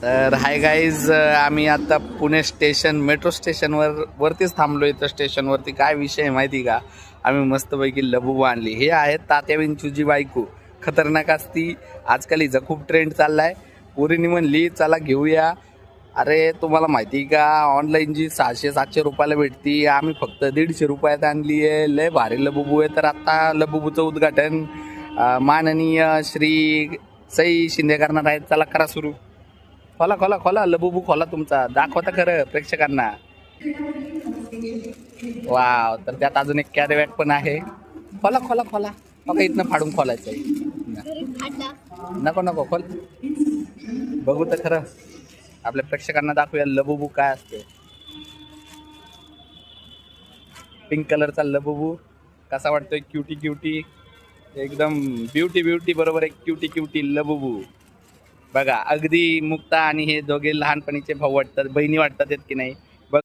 तर hi guys, आम्ही आता पुणे स्टेशन मेट्रो स्टेशनवर वरतीच थांबलो. इथं स्टेशनवरती काय विषय आहे माहिती का, आम्ही मस्तपैकी लबुबू आणली. हे आहेत तात्या विंचूची बायको, खतरनाक असती. आजकाल हिचा खूप ट्रेंड चाललाय. पोरीनी म्हणली चला घेऊया. अरे तुम्हाला माहिती का, ऑनलाईन जी 600-700 रुपयाला भेटती, आम्ही फक्त 150 रुपयात आणली आहे. लय भारी लबुबू आहे. तर आता लबुबूचं उद्घाटन माननीय श्री सई शिंदे करणार आहेत. चला करा सुरू. खोला खोला खोला लबुबू खोला तुमचा, दाखवता खरं प्रेक्षकांना. वाव, तर त्यात अजून एक कॅरी बॅग पण आहे. खोला खोला खोला, बघा इथनं फाडून खोलायचं आहे. नको नको खोल, बघू तर खरं, आपल्या प्रेक्षकांना दाखवूया लबुबू काय असते. पिंक कलरचा लबुबू कसा वाटतोय, क्युटी क्युटी, एकदम ब्युटी ब्युटी. बरोबर एक क्युटी क्युटी लबुबू. बघा अगदी मुक्ता आणि हे दोघे लहानपणीचे भाऊ वाटतात, बहिणी वाटतात आहेत की नाही.